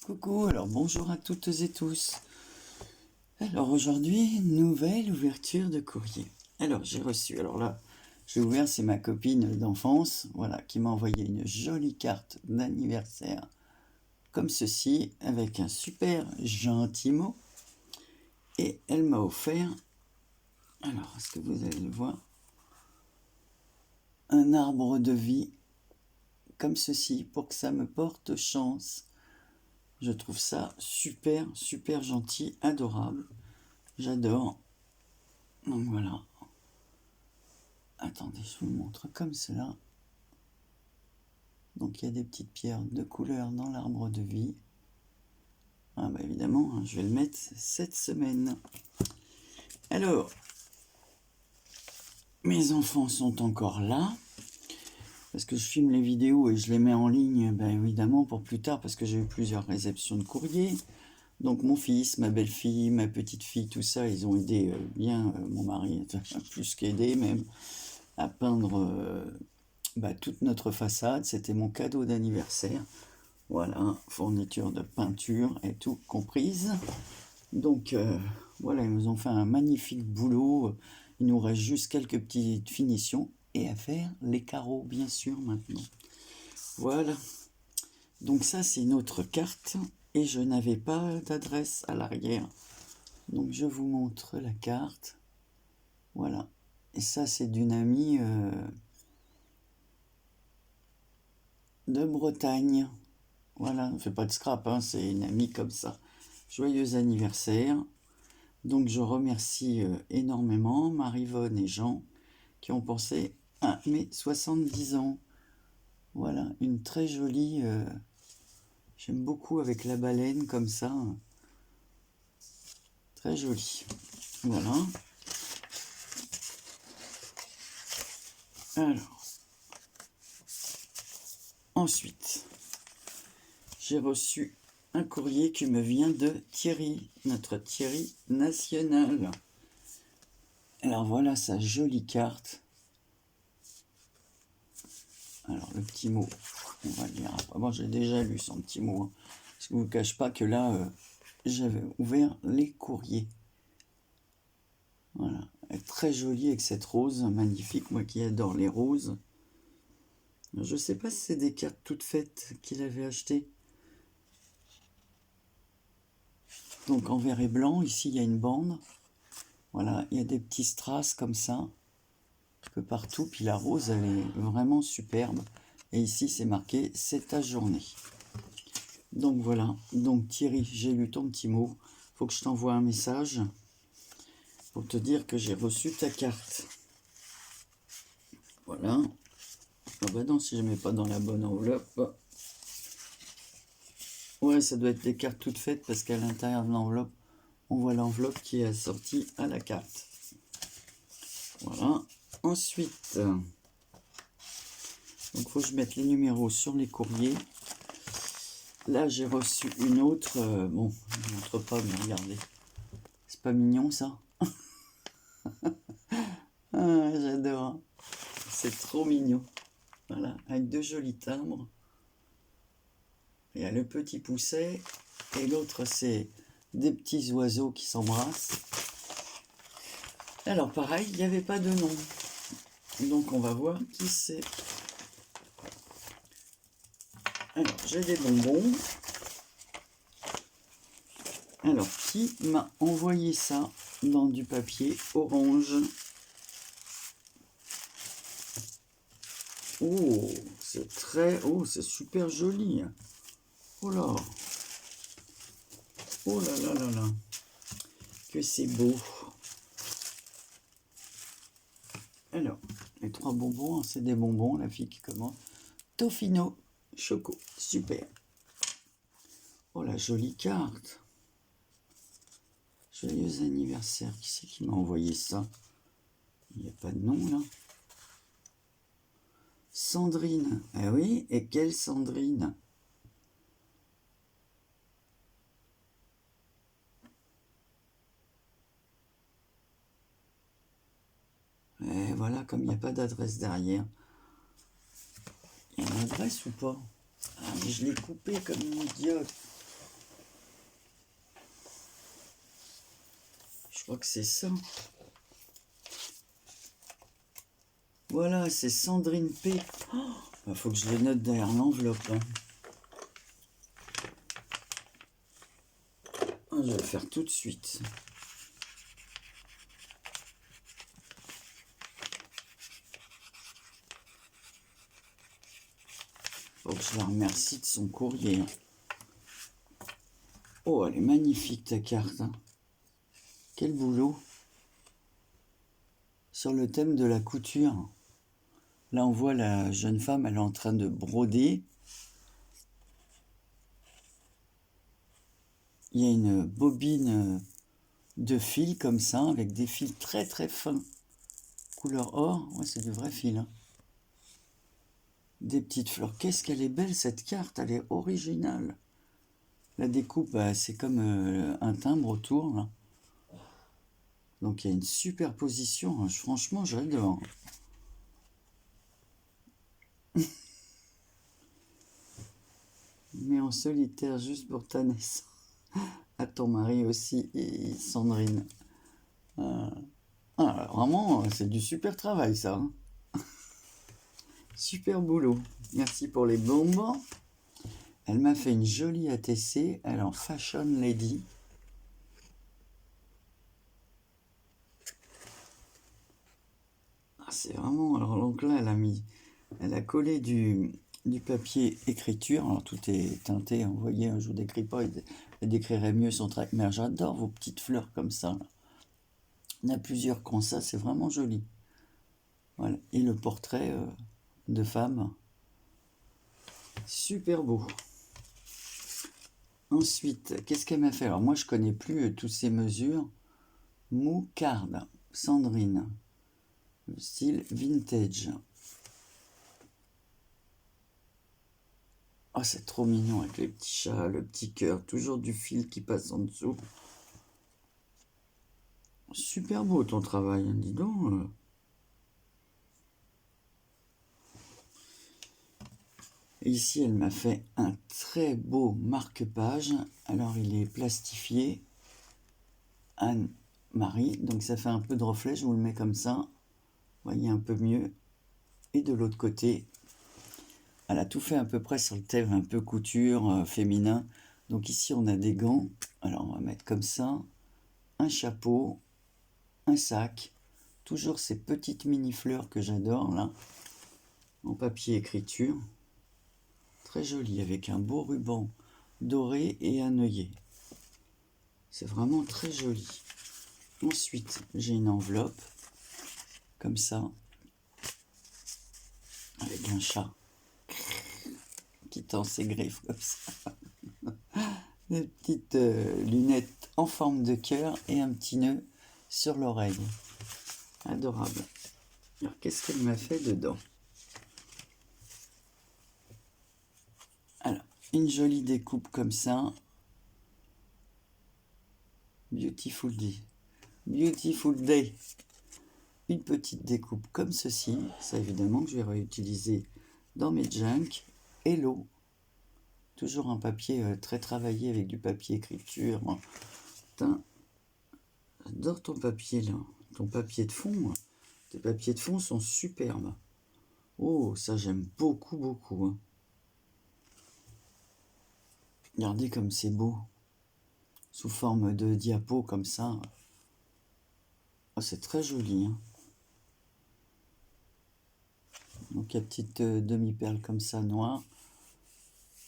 Coucou, alors bonjour à toutes et tous. Alors aujourd'hui, nouvelle ouverture de courrier. Alors j'ai reçu, alors là, j'ai ouvert, c'est ma copine d'enfance, voilà, qui m'a envoyé une jolie carte d'anniversaire, comme ceci, avec un super gentil mot. Et elle m'a offert, alors est-ce que vous allez le voir, un arbre de vie, comme ceci, pour que ça me porte chance. Je trouve ça super, super gentil, adorable. J'adore. Donc voilà. Attendez, je vous montre comme cela. Donc il y a des petites pierres de couleur dans l'arbre de vie. Ah bah évidemment, je vais le mettre cette semaine. Alors, mes enfants sont encore là. Parce que je filme les vidéos et je les mets en ligne, bah évidemment, pour plus tard, parce que j'ai eu plusieurs réceptions de courrier. Donc mon fils, ma belle-fille, ma petite-fille, tout ça, ils ont aidé bien mon mari, plus qu'aidé même, à peindre toute notre façade. C'était mon cadeau d'anniversaire. Voilà, fourniture de peinture et tout comprise. Donc voilà, ils nous ont fait un magnifique boulot. Il nous reste juste quelques petites finitions et à faire les carreaux, bien sûr, maintenant. Voilà. Donc ça, c'est une autre carte et je n'avais pas d'adresse à l'arrière. Donc je vous montre la carte. Voilà. Et ça, c'est d'une amie de Bretagne. Voilà, on ne fait pas de scrap, hein, c'est une amie comme ça. Joyeux anniversaire. Donc je remercie énormément Marie-Vonne et Jean qui ont pensé à mes 70 ans. Voilà, une très jolie... j'aime beaucoup avec la baleine comme ça. Très jolie. Voilà. Alors. Ensuite, j'ai reçu un courrier qui me vient de Thierry, notre Thierry national. Alors voilà sa jolie carte. Alors le petit mot, on va le lire après. Bon, j'ai déjà lu son petit mot. Hein. Je ne vous cache pas que là, j'avais ouvert les courriers. Voilà, elle est très jolie avec cette rose magnifique, moi qui adore les roses. Je ne sais pas si c'est des cartes toutes faites qu'il avait achetées. Donc en vert et blanc, ici il y a une bande. Voilà, il y a des petits strass comme ça, un peu partout. Puis la rose, elle est vraiment superbe. Et ici, c'est marqué « C'est ta journée ». Donc voilà. Donc Thierry, j'ai lu ton petit mot. Faut que je t'envoie un message pour te dire que j'ai reçu ta carte. Voilà. Ah bah non, si je ne mets pas dans la bonne enveloppe. Ouais, ça doit être des cartes toutes faites parce qu'à l'intérieur de l'enveloppe, on voit l'enveloppe qui est assortie à la carte. Voilà. Ensuite, donc faut que je mette les numéros sur les courriers. Là, j'ai reçu une autre. Bon, je ne montre pas, mais regardez. C'est pas mignon, ça? Ah, j'adore. C'est trop mignon. Voilà, avec deux jolis timbres. Il y a le petit pousset. Et l'autre, c'est des petits oiseaux qui s'embrassent. Alors, pareil, il n'y avait pas de nom. Donc, on va voir qui c'est. Alors, j'ai des bonbons. Alors, qui m'a envoyé ça dans du papier orange? Oh, c'est très... Oh, c'est super joli. Oh là. Oh là là là là. Que c'est beau. Alors, les trois bonbons, c'est des bonbons, la fille qui commande. Tofino, choco, super. Oh, la jolie carte. Joyeux anniversaire. Qui c'est qui m'a envoyé ça? Il n'y a pas de nom, là. Sandrine. Ah oui, et quelle Sandrine? Et voilà, comme il n'y a pas d'adresse derrière. Il y a une adresse ou pas? Ah, mais je l'ai coupé comme une idiote. crois que c'est ça. Voilà, c'est Sandrine P. Oh, faut que je le note derrière l'enveloppe. Hein. Ah, je vais le faire tout de suite. Faut que je la remercie de son courrier. Oh, elle est magnifique ta carte. Hein. Quel boulot. Sur le thème de la couture. Là, on voit la jeune femme, elle est en train de broder. Il y a une bobine de fil comme ça, avec des fils très très fins. Couleur or, ouais, c'est du vrai fil. Hein. Des petites fleurs. Qu'est-ce qu'elle est belle cette carte, elle est originale. La découpe, bah, c'est comme un timbre autour. Là. Donc il y a une superposition. Hein. Franchement, j'adore. Mais en solitaire juste pour ta naissance. À ton mari aussi et Sandrine. Vraiment, c'est du super travail ça. Hein. Super boulot. Merci pour les bonbons. Elle m'a fait une jolie ATC. Elle est en Fashion Lady. Ah, c'est vraiment... Alors donc là, elle a collé du papier écriture. Alors tout est teinté. Vous voyez, je vous décris pas. Elle décrirait mieux son travail. Mais j'adore vos petites fleurs comme ça. Là. Il y en a plusieurs comme ça. C'est vraiment joli. Voilà. Et le portrait de femme. Super beau. Ensuite, qu'est-ce qu'elle m'a fait? Alors moi, je connais plus toutes ces mesures. Moucarde, Sandrine, style vintage. Oh, c'est trop mignon avec les petits chats, le petit cœur, toujours du fil qui passe en dessous. Super beau ton travail, hein, dis donc. Et ici, elle m'a fait un très beau marque-page. Alors, il est plastifié. Anne-Marie. Donc, ça fait un peu de reflet. Je vous le mets comme ça. Vous voyez un peu mieux. Et de l'autre côté, elle a tout fait à peu près sur le thème un peu couture féminin. Donc ici, on a des gants. Alors, on va mettre comme ça. Un chapeau. Un sac. Toujours ces petites mini-fleurs que j'adore, là. En papier écriture. Très joli, avec un beau ruban doré et un œillet. C'est vraiment très joli. Ensuite, j'ai une enveloppe. Comme ça. Avec un chat. Qui tend ses griffes comme ça. Des petites lunettes en forme de cœur et un petit nœud sur l'oreille. Adorable. Alors, qu'est-ce qu'elle m'a fait dedans? Alors, une jolie découpe comme ça. Beautiful day. Beautiful day. Une petite découpe comme ceci. Ça, évidemment, que je vais réutiliser dans mes junk. Hello. Toujours un papier très travaillé avec du papier écriture. Putain, j'adore ton papier là. Ton papier de fond. Tes papiers de fond sont superbes. Oh, ça j'aime beaucoup, beaucoup. Hein. Regardez comme c'est beau. Sous forme de diapo comme ça. Oh, c'est très joli. Hein. Donc la petite demi-perle comme ça, noire.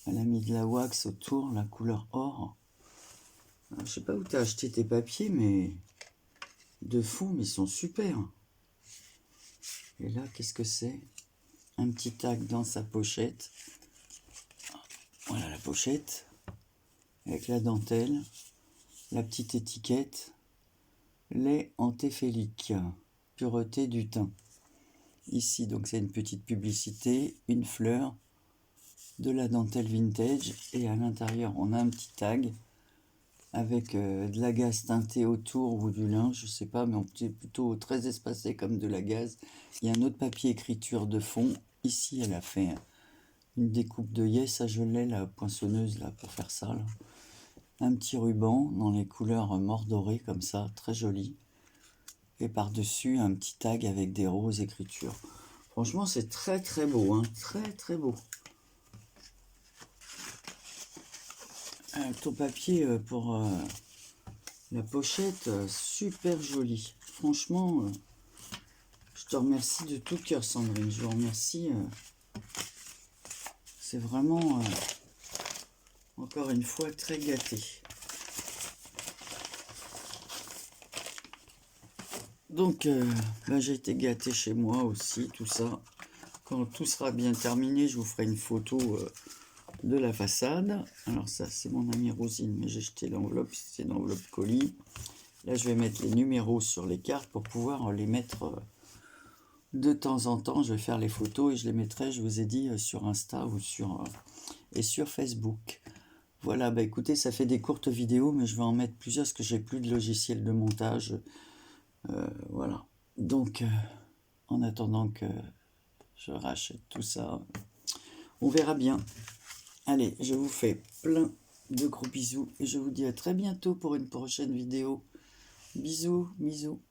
Elle a mis de la wax autour, la couleur or. Alors, je sais pas où tu as acheté tes papiers, mais de fond, mais ils sont super. Et là, qu'est-ce que c'est? Un petit tag dans sa pochette. Voilà la pochette. Avec la dentelle. La petite étiquette. Lait antéphélique. Pureté du teint. Ici, donc c'est une petite publicité. Une fleur. De la dentelle vintage. Et à l'intérieur, on a un petit tag. Avec de la gaze teintée autour ou du lin, je sais pas, mais c'est plutôt très espacé comme de la gaze. Il y a un autre papier écriture de fond. Ici, elle a fait une découpe d'œillet, ça je l'ai, la poinçonneuse là pour faire ça. Là. un petit ruban dans les couleurs mordorées comme ça, très joli. Et par-dessus, un petit tag avec des roses écritures. Franchement, c'est très très beau, hein, très très beau. Ton papier pour la pochette, super joli. Franchement, je te remercie de tout cœur, Sandrine. Je vous remercie. C'est vraiment, encore une fois, très gâté. Donc, j'ai été gâté chez moi aussi, tout ça. Quand tout sera bien terminé, je vous ferai une photo de la façade. Alors ça, c'est mon amie Rosine, mais j'ai jeté l'enveloppe, c'est une enveloppe colis. Là, je vais mettre les numéros sur les cartes pour pouvoir les mettre de temps en temps. Je vais faire les photos et je les mettrai, je vous ai dit, sur Insta ou sur Facebook. Voilà, bah écoutez, ça fait des courtes vidéos, mais je vais en mettre plusieurs parce que j'ai plus de logiciel de montage. Voilà. Donc, en attendant que je rachète tout ça, on verra bien. Allez, je vous fais plein de gros bisous et je vous dis à très bientôt pour une prochaine vidéo. Bisous, bisous.